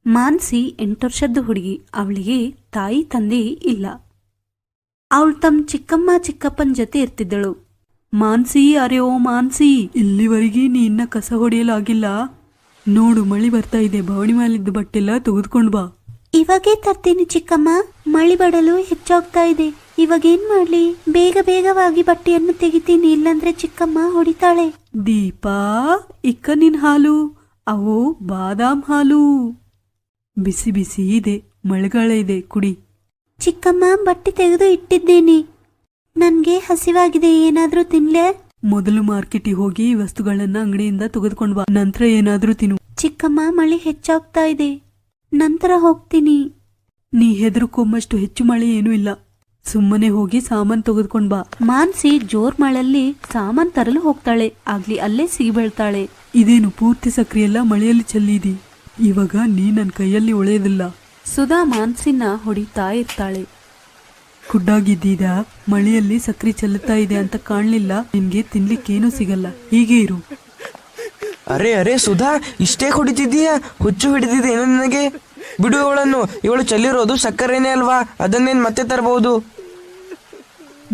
ಮಾನ್ಸಿ 8 ವರ್ಷದ ಹುಡುಗಿ. ಅವಳಿಗೆ ತಾಯಿ ತಂದೆ ಇಲ್ಲ. ಅವಳು ತಮ್ಮ ಚಿಕ್ಕಮ್ಮ ಚಿಕ್ಕಪ್ಪನ ಜೊತೆ ಇರ್ತಿದ್ದಳು. ಮಾನ್ಸಿ, ಅರೆ ಓ ಮಾನ್ಸಿ, ಇಲ್ಲಿವರೆಗೆ ನೀ ಇನ್ನ ಕಸ ಹೊಡೆಯಲಾಗಿಲ್ಲ. ನೋಡು, ಮಳಿ ಬರ್ತಾ ಇದೆ, ಬವಣಿ ಮೇಲಿದ್ದ ಬಟ್ಟೆಲ್ಲ ತೆಗೆದುಕೊಂಡು ಬಾ. ಇವಾಗೇ ತರ್ತೀನಿ ಚಿಕ್ಕಮ್ಮ, ಮಳಿ ಬಡಲು ಹೆಚ್ಚಾಗ್ತಾ ಇದೆ. ಇವಾಗೇನ್ ಮಾಡ್ಲಿ? ಬೇಗ ಬೇಗವಾಗಿ ಬಟ್ಟೆಯನ್ನು ತೆಗಿತೀನಿ, ಇಲ್ಲಂದ್ರೆ ಚಿಕ್ಕಮ್ಮ ಹೊಡಿತಾಳೆ. ದೀಪಾ, ಇಕ್ಕ ನಿನ್ ಹಾಲು, ಅವು ಬಾದಾಮ್ ಹಾಲು, ಬಿಸಿ ಬಿಸಿ ಇದೆ, ಮಳೆಗಾಲ ಇದೆ, ಕುಡಿ. ಚಿಕ್ಕಮ್ಮ, ಬಟ್ಟೆ ತೆಗೆದು ಇಟ್ಟಿದ್ದೀನಿ, ನನ್ಗೆ ಹಸಿವಾಗಿದೆ, ಏನಾದ್ರೂ ತಿನ್ಲೆ? ಮೊದಲು ಮಾರ್ಕೆಟಿಗೆ ಹೋಗಿ ವಸ್ತುಗಳನ್ನ ಅಂಗಡಿಯಿಂದ ತೆಗೆದುಕೊಂಡು ಬಾ, ನಂತರ ಏನಾದ್ರೂ ತಿನ್ನು. ಚಿಕ್ಕಮ್ಮ, ಮಳೆ ಹೆಚ್ಚಾಗ್ತಾ ಇದೆ, ನಂತರ ಹೋಗ್ತೀನಿ. ನೀ ಹೆದರ್ಕೊಂಬಷ್ಟು ಹೆಚ್ಚು ಮಳೆ ಏನೂ ಇಲ್ಲ, ಸುಮ್ಮನೆ ಹೋಗಿ ಸಾಮಾನ್ ತೆಗೆದುಕೊಂಡ್ ಬಾ. ಮಾನ್ಸಿ ಜೋರ್ ಮಳೆಯಲ್ಲಿ ಸಾಮಾನ್ ತರಲು ಹೋಗ್ತಾಳೆ. ಆಗ್ಲಿ ಅಲ್ಲೇ ಸಿಗಿಬೀಳ್ತಾಳೆ. ಇದೇನು ಪೂರ್ತಿ ಸಕ್ರಿಯೆಲ್ಲ ಮಳೆಯಲ್ಲಿ ಚೆಲ್ಲಿದಿ, ಇವಾಗ ನೀ ನನ್ನ ಕೈಯಲ್ಲಿ ಉಳಿಯೋದಿಲ್ಲ. ಸುಧಾ ಮಾನ್ಸಿನ ಹೊಡಿತಾ ಇರ್ತಾಳೆ. ಕುಡ್ಡಾಗಿದ್ದೀದ, ಮಳೆಯಲ್ಲಿ ಸಕ್ರಿ ಚೆಲ್ಲುತ್ತಾ ಇದೆ ಅಂತ ಕಾಣ್ಲಿಲ್ಲ, ನಿನ್ಗೆ ತಿನ್ಲಿಕ್ಕೇನು ಸಿಗಲ್ಲ, ಹೀಗೆ ಇರು. ಅರೆ ಅರೆ ಸುಧಾ, ಇಷ್ಟೇ ಹೊಡಿತಿದ್ದೀಯ? ಹುಚ್ಚು ಹಿಡಿದಿದೆ ನನಗೆ. ಬಿಡು ಇವಳನ್ನು, ಇವಳು ಚೆಲ್ಲಿರೋದು ಸಕ್ಕರೆನೇ ಅಲ್ವಾ, ಅದನ್ನೇನ್ ಮತ್ತೆ ತರಬಹುದು.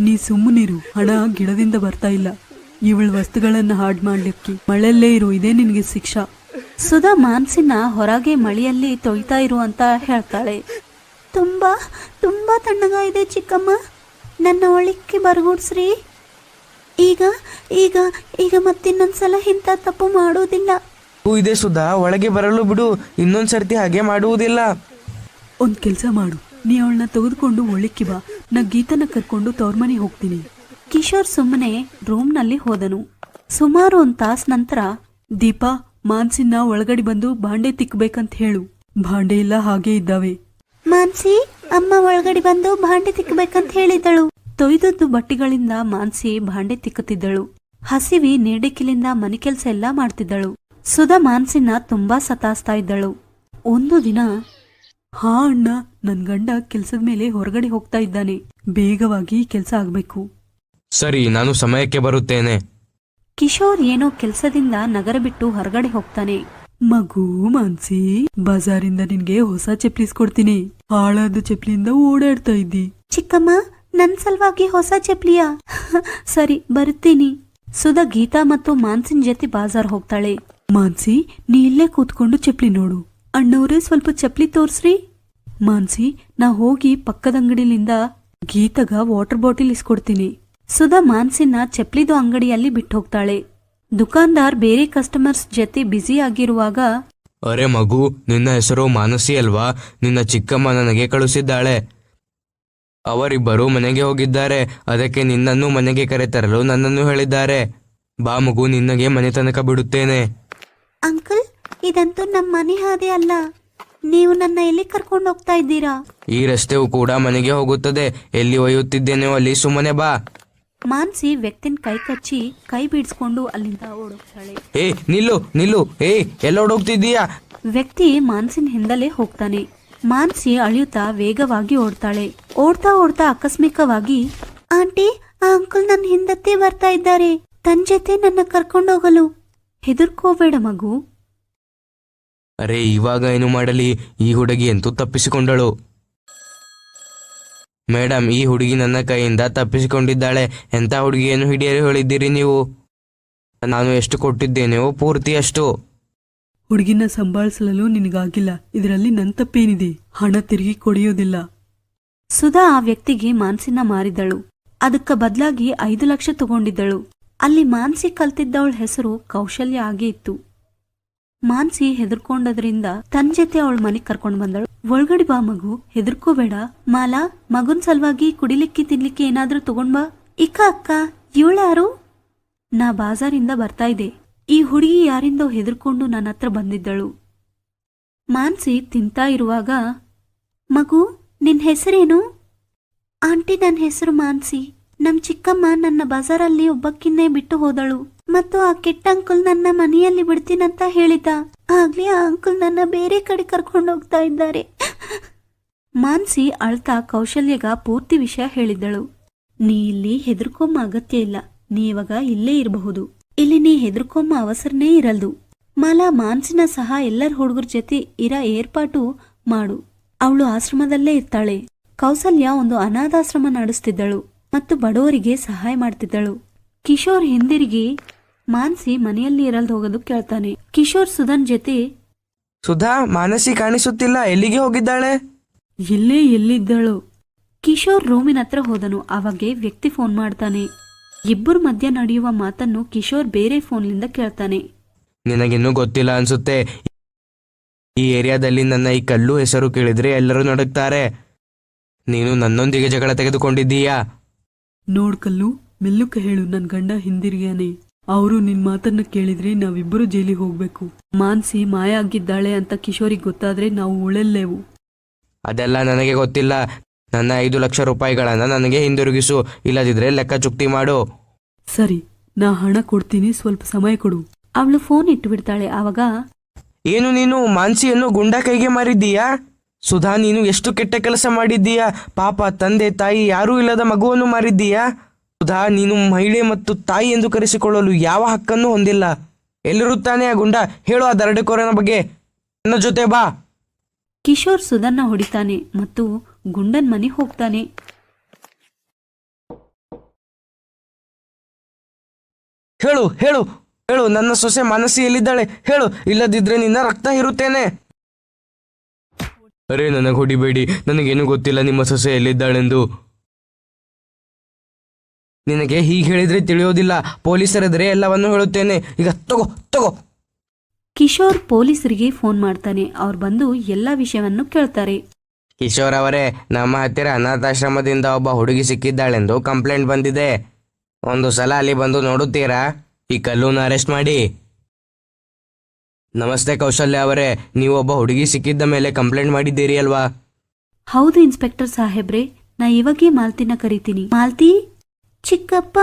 ನೀ ಸುಮ್ಮನಿರು, ಹಣ ಗಿಡದಿಂದ ಬರ್ತಾ ಇಲ್ಲ. ಇವಳ ವಸ್ತುಗಳನ್ನ ಹಾಡ್ ಮಾಡ್ಲಿಕ್ಕೆ ಮಳೆಯಲ್ಲೇ ಇರು, ಇದೇ ನಿನ್ಗೆ ಶಿಕ್ಷಾ. ಸುಧಾ ಮಾನ್ಸಿನ ಹೊರಗೆ ಮಳೆಯಲ್ಲಿ ತೊಯ್ತಾ ಇರು ಅಂತ ಹೇಳ್ತಾಳೆ. ತುಂಬಾ ತುಂಬಾ ತಣ್ಣಗ ಇದೆ ಚಿಕ್ಕಮ್ಮ, ನನ್ನ ಒಳಕ್ಕೆ ಬರಗೂಡ್ಸ್ರಿ. ಈಗ ಈಗ ಈಗ ಮತ್ತಿನ್ನೊಂದ್ಸಲ ಇಂಥ ತಪ್ಪು ಮಾಡುವುದಿಲ್ಲ. ಇದೆ ಸುಧಾ, ಒಳಗೆ ಬರಲು ಬಿಡು, ಇನ್ನೊಂದ್ಸರ್ತಿ ಹಾಗೆ ಮಾಡುವುದಿಲ್ಲ. ಒಂದ್ ಕೆಲ್ಸ ಮಾಡು, ನೀ ಅವಳನ್ನ ತೆಗೆದುಕೊಂಡು ಒಳಕ್ಕೆ ಬಾ, ನಾ ಗೀತನ ಕರ್ಕೊಂಡು ತವ್ರಮನೆ ಹೋಗ್ತೀನಿ. ಕಿಶೋರ್ ಸುಮ್ಮನೆ ರೂಮ್ನಲ್ಲಿ ಹೋದನು. ಸುಮಾರು 1 ತಾಸು ನಂತರ, ದೀಪಾ, ಮಾನ್ಸಿನ ಒಳಗಡೆ ಬಂದು ಭಾಂಡೆ ತಿಕ್ಕಬೇಕಂತ ಹೇಳು. ಭಾಂಡೆ ಇಲ್ಲ, ಹಾಗೆ ಇದ್ದಾವೆ. ಮಾನ್ಸಿ, ಅಮ್ಮ ಒಳಗಡೆ ಬಂದು ಭಾಂಡೆ ತಿಕ್ಕಬೇಕಂತ ಹೇಳಿದ್ದಳು. ತೊಯ್ದದ್ದು ಬಟ್ಟೆಗಳಿಂದ ಮಾನ್ಸಿ ಭಾಂಡೆ ತಿಕ್ಕುತ್ತಿದ್ದಳು. ಹಸಿವಿ ನೇಡಿಕಿಲಿಂದ ಮನೆ ಕೆಲಸ ಎಲ್ಲಾ ಮಾಡ್ತಿದ್ದಳು. ಸುಧಾ ಮಾನ್ಸಿನ ತುಂಬಾ ಸತಾಸ್ತಾ ಇದ್ದಳು. ಒಂದು ದಿನ, ಹಾ ಅಣ್ಣ, ನನ್ ಗಂಡ ಕೆಲ್ಸದ ಮೇಲೆ ಹೊರಗಡೆ ಹೋಗ್ತಾ ಇದ್ದಾನೆ, ಬೇಗವಾಗಿ ಕೆಲ್ಸ ಆಗ್ಬೇಕು. ಸರಿ, ನಾನು ಸಮಯಕ್ಕೆ ಬರುತ್ತೇನೆ. ಕಿಶೋರ್ ಏನೋ ಕೆಲ್ಸದಿಂದ ನಗರ ಬಿಟ್ಟು ಹೊರಗಡೆ ಹೋಗ್ತಾನೆ. ಮಗು ಮಾನ್ಸಿ, ಬಜಾರಿಂದ ನಿನ್ಗೆ ಹೊಸ ಚಪ್ಲಿಸ್ಕೊಡ್ತೀನಿ. ಹಾಳಾದ ಚಪ್ಲಿಯಿಂದ ಓಡಾಡ್ತಾ ಇದ್ದಿ. ಚಿಕ್ಕಮ್ಮ, ನನ್ ಸಲುವಾಗಿ ಹೊಸ ಚಪ್ಲಿಯಾ? ಸರಿ, ಬರುತ್ತೀನಿ. ಸುಧಾ ಗೀತಾ ಮತ್ತು ಮಾನ್ಸಿನ್ ಜೊತೆ ಬಾಜಾರ್ ಹೋಗ್ತಾಳೆ. ಮಾನ್ಸಿ, ನೀ ಇಲ್ಲೇ ಕೂತ್ಕೊಂಡು ಚಪ್ಲಿ ನೋಡು. ಅಣ್ಣವ್ರೆ, ಸ್ವಲ್ಪ ಚಪ್ಲಿ ತೋರ್ಸ್ರಿ. ಮಾನ್ಸಿ, ನಾ ಹೋಗಿ ಪಕ್ಕದ ಅಂಗಡಿಲಿಂದ ಗೀತಗ ವಾಟರ್ ಬಾಟಿಲ್ ಇಸ್ಕೊಡ್ತೀನಿ. ಸುಧಾ ಮಾನ್ಸಿನ ಚಪ್ಲಿದು ಅಂಗಡಿಯಲ್ಲಿ ಬಿಟ್ಟು ಹೋಗ್ತಾಳೆ. ದುಕಾನ್ದಾರ್ ಬೇರೆ ಕಸ್ಟಮರ್ಸ್ ಜೊತೆ ಬ್ಯುಸಿ ಆಗಿರುವಾಗ, ಅರೆ ಮಗು, ನಿನ್ನ ಹೆಸರು ಮಾನಸಿ ಅಲ್ವಾ? ನಿನ್ನ ಚಿಕ್ಕಮ್ಮ ನನಗೆ ಕಳುಹಿಸಿದ್ದಾಳೆ. ಅವರಿಬ್ಬರು ಮನೆಗೆ ಹೋಗಿದ್ದಾರೆ, ಅದಕ್ಕೆ ನಿನ್ನನ್ನು ಮನೆಗೆ ಕರೆತರಲು ನನ್ನನ್ನು ಹೇಳಿದ್ದಾರೆ. ಬಾ ಮಗು, ನಿನ್ನಗೆ ಮನೆ ತನಕ ಬಿಡುತ್ತೇನೆ. ಅಂಕಲ್, ಇದಂತೂ ನಮ್ಮ ಮನೆ ಹಾದೆ ಅಲ್ಲ, ನೀವು ನನ್ನ ಎಲ್ಲಿ ಕರ್ಕೊಂಡು ಹೋಗ್ತಾ ಇದ್ದೀರಾ? ಈ ರಸ್ತೆಯು ಕೂಡ ಮನೆಗೆ ಹೋಗುತ್ತದೆ, ಎಲ್ಲಿ ಒಯ್ಯುತ್ತಿದ್ದೇನೋ ಅಲ್ಲಿ ಸುಮ್ಮನೆ ಬಾ. ಮಾನ್ಸಿ ವ್ಯಕ್ತಿನ ಕೈ ಕಚ್ಚಿ ಕೈ ಬಿಡಿಸ್ಕೊಂಡು ಅಲ್ಲಿಂದ ಓಡೋಗ್ತಾಳೆ. ಏ ನಿಲ್ಲು ನಿಲ್ಲು, ಏ ಎಲ್ಲ ಓಡೋಗ್ತಿದ್ದೀಯಾ? ವ್ಯಕ್ತಿ ಮಾನ್ಸಿನ ಹಿಂದಲೇ ಹೋಗ್ತಾನೆ. ಮಾನ್ಸಿ ಅಳಿಯುತ್ತಾ ವೇಗವಾಗಿ ಓಡ್ತಾಳೆ. ಓಡ್ತಾ ಓಡ್ತಾ ಆಕಸ್ಮಿಕವಾಗಿ, ಆಂಟಿ, ಆ ಅಂಕಲ್ ನನ್ನ ಹಿಂದತ್ತೆ ಬರ್ತಾ ಇದ್ದಾರೆ, ತನ್ನ ಜೊತೆ ನನ್ನ ಕರ್ಕೊಂಡೋಗಲು. ಹೆದರ್ಕೋಬೇಡ ಮಗು. ಅರೆ, ಇವಾಗ ಏನು ಮಾಡಲಿ? ಈ ಹುಡುಗಿ ಅಂತೂ ತಪ್ಪಿಸಿಕೊಂಡಳು. ಮೇಡಮ್, ಈ ಹುಡುಗಿ ನನ್ನ ಕೈಯಿಂದ ತಪ್ಪಿಸಿಕೊಂಡಿದ್ದಾಳೆ. ಎಂಥ ಹುಡುಗಿಯನ್ನು ಹಿಡಿಯಲು ಹೇಳಿದ್ದೀರಿ ನೀವು? ನಾನು ಎಷ್ಟು ಕೊಟ್ಟಿದ್ದೇನೆಯೋ ಪೂರ್ತಿ ಅಷ್ಟು. ಹುಡುಗಿನ ಸಂಭಾಳಿಸಲು ನಿನಗಾಗಿಲ್ಲ, ಇದರಲ್ಲಿ ನನ್ನ ತಪ್ಪೇನಿದೆ? ಹಣ ತಿರುಗಿ ಕೊಡೆಯೋದಿಲ್ಲ. ಸುಧಾ ಆ ವ್ಯಕ್ತಿಗೆ ಮಾನ್ಸಿನ ಮಾರಿದಳು. ಅದಕ್ಕ ಬದಲಾಗಿ 5 ಲಕ್ಷ ತಗೊಂಡಿದ್ದಳು. ಅಲ್ಲಿ ಮಾನ್ಸಿ ಕಲ್ತಿದ್ದವಳ ಹೆಸರು ಕೌಶಲ್ಯ ಆಗೇ ಇತ್ತು. ಮಾನ್ಸಿ ಹೆದರ್ಕೊಂಡದ್ರಿಂದ ತನ್ನ ಜೊತೆ ಅವಳ ಮನೆಗೆ ಕರ್ಕೊಂಡು ಬಂದಳು. ಒಳಗಡೆ ಬಾ ಮಗು, ಹೆದರ್ಕೋಬೇಡ. ಮಾಲಾ, ಮಗುನ್ ಸಲುವಾಗಿ ಕುಡಿಲಿಕ್ಕೆ ತಿನ್ಲಿಕ್ಕೆ ಏನಾದ್ರೂ ತಗೊಂಡ್ ಬಾ. ಅಕ್ಕ, ಇವಳ್ಯಾರು? ನಾ ಬಾಜಾರಿಂದ ಬರ್ತಾ ಇದ್ದೆ. ಈ ಹುಡುಗಿ ಯಾರಿಂದೋ ಹೆದರ್ಕೊಂಡು ನನ್ನ ಹತ್ರ ಬಂದಿದ್ದಳು. ಮಾನ್ಸಿ ತಿಂತಾ ಇರುವಾಗ, ಮಗು, ನಿನ್ ಹೆಸರೇನು? ಆಂಟಿ, ನನ್ನ ಹೆಸರು ಮಾನ್ಸಿ. ನಮ್ ಚಿಕ್ಕಮ್ಮ ನನ್ನ ಬಜಾರಲ್ಲಿ ಒಬ್ಬಕ್ಕಿನ್ನೇ ಬಿಟ್ಟು ಹೋದಳು, ಮತ್ತು ಆ ಕೆಟ್ಟ ಅಂಕಲ್ ನನ್ನ ಮನೆಯಲ್ಲಿ ಬಿಡ್ತೀನಂತ ಹೇಳಿದ್ದ. ಆಗ್ಲೇ ಆ ಅಂಕಲ್ ನನ್ನ ಬೇರೆ ಕಡೆ ಕರ್ಕೊಂಡು ಹೋಗ್ತಾ ಇದ್ದಾರೆ. ಮಾನ್ಸಿ ಅಳ್ತಾ ಕೌಶಲ್ಯಗ ಪೂರ್ತಿ ವಿಷಯ ಹೇಳಿದ್ದಳು. ನೀ ಇಲ್ಲಿ ಹೆದರ್ಕೊಂಬ ಅಗತ್ಯ ಇಲ್ಲ, ನೀ ಇವಾಗ ಇಲ್ಲೇ ಇರಬಹುದು. ಇಲ್ಲಿ ನೀ ಹೆದರ್ಕೊಂಬ ಅವಸರನೇ ಇರಲ್ದು. ಮಾಲಾ ಮಾನ್ಸಿನ ಸಹ ಎಲ್ಲರ ಹುಡುಗರ ಜೊತೆ ಏರ್ಪಾಟು ಮಾಡು. ಅವಳು ಆಶ್ರಮದಲ್ಲೇ ಇರ್ತಾಳೆ. ಕೌಸಲ್ಯ ಒಂದು ಅನಾಥಾಶ್ರಮ ನಡೆಸ್ತಿದ್ದಳು ಮತ್ತು ಬಡವರಿಗೆ ಸಹಾಯ ಮಾಡ್ತಿದ್ದಳು. ಕಿಶೋರ್ ಹಿಂದಿರುಗಿ ಮಾನ್ಸಿ ಮನೆಯಲ್ಲಿ ಇರಲ್ದು ಹೋಗೋದು ಕೇಳ್ತಾನೆ. ಕಿಶೋರ್ ಸುಧನ್ ಜೊತೆ ಸುಧಾ, ಮಾನಸಿ ಕಾಣಿಸುತ್ತಿಲ್ಲ, ಎಲ್ಲಿಗೆ ಹೋಗಿದ್ದಾಳೆ? ಇಲ್ಲೇ ಎಲ್ಲಿದ್ದಳು? ಕಿಶೋರ್ ರೂಮಿನ ಹತ್ರ ಹೋದನು. ಅವಾಗೆ ವ್ಯಕ್ತಿ ಫೋನ್ ಮಾಡ್ತಾನೆ. ಇಬ್ಬರ ಮಧ್ಯ ನಡೆಯುವ ಮಾತನ್ನು ಕಿಶೋರ್ ಬೇರೆ ಫೋನ್ಲಿಂದ ಕೇಳ್ತಾನೆ. ನಿನಗಿನ್ನೂ ಗೊತ್ತಿಲ್ಲ ಅನ್ಸುತ್ತೆ, ಈ ಏರಿಯಾದಲ್ಲಿ ನನ್ನ ಈ ಕಲ್ಲು ಹೆಸರು ಕೇಳಿದ್ರೆ ಎಲ್ಲರೂ ನಡುಕ್ತಾರೆ. ನೀನು ನನ್ನೊಂದಿಗೆ ಜಗಳ ತೆಗೆದುಕೊಂಡಿದ್ದೀಯಾ? ನೋಡ್ಕಲ್ಲು, ಮೆಲ್ಲುಕ ಹೇಳು, ನನ್ ಗಂಡ ಹಿಂದಿರುಗ್ಯಾನೆ. ಅವರು ನಿನ್ ಮಾತನ್ನ ಕೇಳಿದ್ರೆ ನಾವಿಬ್ಬರು ಜೈಲಿಗೆ ಹೋಗ್ಬೇಕು. ಮಾನ್ಸಿ ಮಾಯ ಆಗಿದ್ದಾಳೆ ಅಂತ ಕಿಶೋರಿಗೆ ಗೊತ್ತಾದ್ರೆ ನಾವು ಉಳೆಲ್ಲೆವು. ಅದೆಲ್ಲ ನನಗೆ ಗೊತ್ತಿಲ್ಲ. ನನ್ನ 5 ಲಕ್ಷ ರೂಪಾಯಿಗಳನ್ನ ನನಗೆ ಹಿಂದಿರುಗಿಸು, ಇಲ್ಲದಿದ್ರೆ ಲೆಕ್ಕ ಚುಕ್ತಿ ಮಾಡು. ಸರಿ, ನಾ ಹಣ ಕೊಡ್ತೀನಿ, ಸ್ವಲ್ಪ ಸಮಯ ಕೊಡು. ಅವಳು ಫೋನ್ ಇಟ್ಟು ಬಿಡ್ತಾಳೆ. ಆವಾಗ ಏನು ನೀನು ಮಾನ್ಸಿಯನ್ನು ಗುಂಡ ಕೈಗೆ ಮಾರಿದ್ದೀಯಾ? ಸುಧಾ, ನೀನು ಎಷ್ಟು ಕೆಟ್ಟ ಕೆಲಸ ಮಾಡಿದ್ದೀಯಾ? ಪಾಪ ತಂದೆ ತಾಯಿ ಯಾರೂ ಇಲ್ಲದ ಮಗುವನ್ನು ಮಾರಿದ್ದೀಯಾ? ಸುಧಾ, ನೀನು ಮಹಿಳೆ ಮತ್ತು ತಾಯಿ ಎಂದು ಕರೆಸಿಕೊಳ್ಳಲು ಯಾವ ಹಕ್ಕನ್ನು ಹೊಂದಿಲ್ಲ. ಎಲ್ಲಿರುತ್ತಾನೆ ಆ ಗುಂಡ? ಹೇಳು ಆ ದರೋಡೆಕೋರನ ಬಗ್ಗೆ. ನನ್ನ ಜೊತೆ ಬಾ. ಕಿಶೋರ್ ಸುಧನ್ನ ಹೊಡಿತಾನೆ ಮತ್ತು ಗುಂಡನ್ ಮನೆಗೆ ಹೋಗ್ತಾನೆ. ಹೇಳು ಹೇಳು ಹೇಳು, ನನ್ನ ಸೊಸೆ ಮಾನಸಿ ಎಲ್ಲಿದ್ದಾಳೆ? ಹೇಳು, ಇಲ್ಲದಿದ್ರೆ ನಿನ್ನ ರಕ್ತ ಹೀರುತ್ತೇನೆ. ಅರೆ, ನನಗೆ ಹೊಡಿಬೇಡಿ, ನನಗೇನು ಗೊತ್ತಿಲ್ಲ ನಿಮ್ಮ ಸೊಸೆ ಎಲ್ಲಿದ್ದಾಳೆಂದು. ನಿನಗೆ ಹೀಗೆ ಹೇಳಿದ್ರೆ ತಿಳಿಯೋದಿಲ್ಲ. ಪೊಲೀಸರೆದ್ರೆ ಎಲ್ಲವನ್ನು ಹೇಳುತ್ತೇನೆ. ಈಗ ತಗೋ ತಗೋ. ಕಿಶೋರ್ ಪೊಲೀಸರಿಗೆ ಫೋನ್ ಮಾಡ್ತಾನೆ. ಅವ್ರು ಬಂದು ಎಲ್ಲ ವಿಷಯವನ್ನು ಕೇಳ್ತಾರೆ. ಕಿಶೋರ್ ಅವರೇ, ನಮ್ಮ ಹತ್ತಿರ ಅನಾಥಾಶ್ರಮದಿಂದ ಒಬ್ಬ ಹುಡುಗಿ ಸಿಕ್ಕಿದ್ದಾಳೆಂದು ಕಂಪ್ಲೇಂಟ್ ಬಂದಿದೆ. ಒಂದು ಸಲ ಅಲ್ಲಿ ಬಂದು ನೋಡುತ್ತೀರಾ? ಈ ಕಲ್ಲುನ ಅರೆಸ್ಟ್ ಮಾಡಿ. ನಮಸ್ತೆ ಕೌಶಲ್ಯ ಅವರೇ, ನೀವು ಒಬ್ಬ ಹುಡುಗಿ ಸಿಕ್ಕಿದ್ದ ಮೇಲೆ ಕಂಪ್ಲೇಂಟ್ ಮಾಡಿದ್ದೀರಿ ಅಲ್ವಾ? ಹೌದು ಇನ್ಸ್ಪೆಕ್ಟರ್ ಸಾಹೇಬ್ರೆ, ನಾ ಇವಾಗೇ ಮಾಲ್ತಿನ ಕರಿತೀನಿ. ಮಾಲ್ತಿ, ಚಿಕ್ಕಪ್ಪ.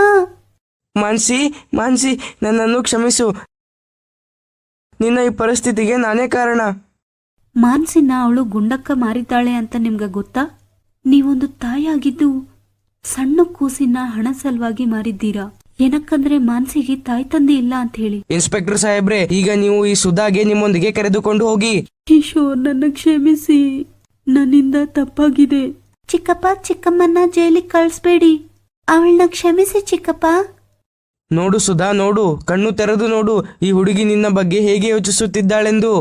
ಮಾನ್ಸಿ, ಮಾನ್ಸಿ, ನನ್ನನ್ನು ಕ್ಷಮಿಸು. ನಿನ್ನ ಈ ಪರಿಸ್ಥಿತಿಗೆ ನಾನೇ ಕಾರಣ. ಮಾನ್ಸಿನ ಅವಳು ಗುಂಡಕ್ಕ ಮಾರಿದ್ದಾಳೆ ಅಂತ ನಿಮ್ಗೆ ಗೊತ್ತಾ? ನೀವೊಂದು ತಾಯಿಯಾಗಿದ್ದು ಸಣ್ಣ ಕೂಸಿನ ಹಣ ಸಲುವಾಗಿ ಮಾರಿದ್ದೀರಾ. ಏನಕ್ಕಂದ್ರೆ ಮಾನ್ಸಿಗೆ ತಾಯಿ ತಂದೆ ಇಲ್ಲ ಅಂತ ಹೇಳಿ. ಇನ್ಸ್ಪೆಕ್ಟರ್ ಸಾಹೇಬ್ರೆ, ಈಗ ನೀವು ಈ ಸುಧಾಗೆ ನಿಮ್ಮೊಂದಿಗೆ ಕರೆದುಕೊಂಡು ಹೋಗಿ. ಕಿಶೋರ್, ನನ್ನ ಕ್ಷಮಿಸಿ, ನನ್ನಿಂದ ತಪ್ಪಾಗಿದೆ. ಚಿಕ್ಕಪ್ಪ, ಚಿಕ್ಕಮ್ಮನ್ನ ಜೈಲಿಗೆ ಕಳಿಸ್ಬೇಡಿ. ಅವಳನ್ನ ಕ್ಷಮಿಸಿ ಚಿಕ್ಕಪ್ಪ. ನೋಡು ಸುಧಾ, ನೋಡು, ಕಣ್ಣು ತೆರೆದು ನೋಡು, ಈ ಹುಡುಗಿ ನಿನ್ನ ಬಗ್ಗೆ ಹೇಗೆ ಯೋಚಿಸುತ್ತಿದ್ದಾಳೆಂದು.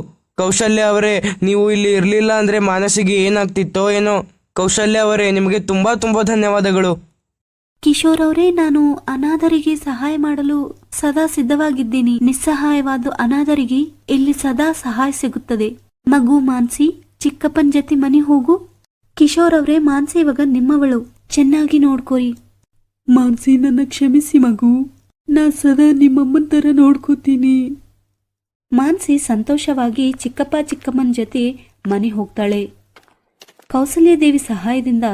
ಕೌಶಲ್ಯ ಅವರೇ, ನೀವು ಇಲ್ಲಿ ಇರಲಿಲ್ಲ ಅಂದ್ರೆ ಮಾನಸಿಗೆ ಏನಾಗ್ತಿತ್ತೋ ಏನೋ. ಕೌಶಲ್ಯ ಅವರೇ, ನಿಮಗೆ ತುಂಬಾ ತುಂಬಾ ಧನ್ಯವಾದಗಳು. ಕಿಶೋರ್ ಅವರೇ, ನಾನು ಅನಾಥರಿಗೆ ಸಹಾಯ ಮಾಡಲು ಸದಾ ಸಿದ್ಧವಾಗಿದ್ದೀನಿ. ನಿಸ್ಸಹಾಯವಾದ ಅನಾಥರಿಗೆ ಇಲ್ಲಿ ಸದಾ ಸಹಾಯ ಸಿಗುತ್ತದೆ. ಮಗು ಮಾನ್ಸಿ, ಚಿಕ್ಕಪ್ಪನ ಜೊತೆ ಮನೆ ಹೋಗು. ಕಿಶೋರ್ ಅವರೇ, ಮಾನ್ಸಿ ಇವಾಗ ನಿಮ್ಮವಳು, ಚೆನ್ನಾಗಿ ನೋಡ್ಕೋರಿ. ಮಾನ್ಸಿ, ನನ್ನ ಕ್ಷಮಿಸಿ ಮಗು, ನಾ ಸದಾ ನಿಮ್ಮಮ್ಮನ ತರ ನೋಡ್ಕೋತೀನಿ. ಮಾನ್ಸಿ ಸಂತೋಷವಾಗಿ ಚಿಕ್ಕಪ್ಪ ಚಿಕ್ಕಮ್ಮನ ಜೊತೆ ಮನೆ ಹೋಗ್ತಾಳೆ. ಕೌಸಲ್ಯ ದೇವಿ ಸಹಾಯದಿಂದ